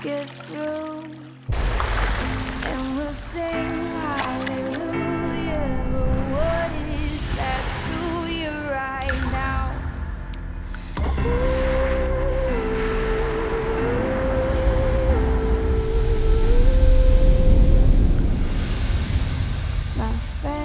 get through, and we'll sing hallelujah. But what is that to you right now? My friend.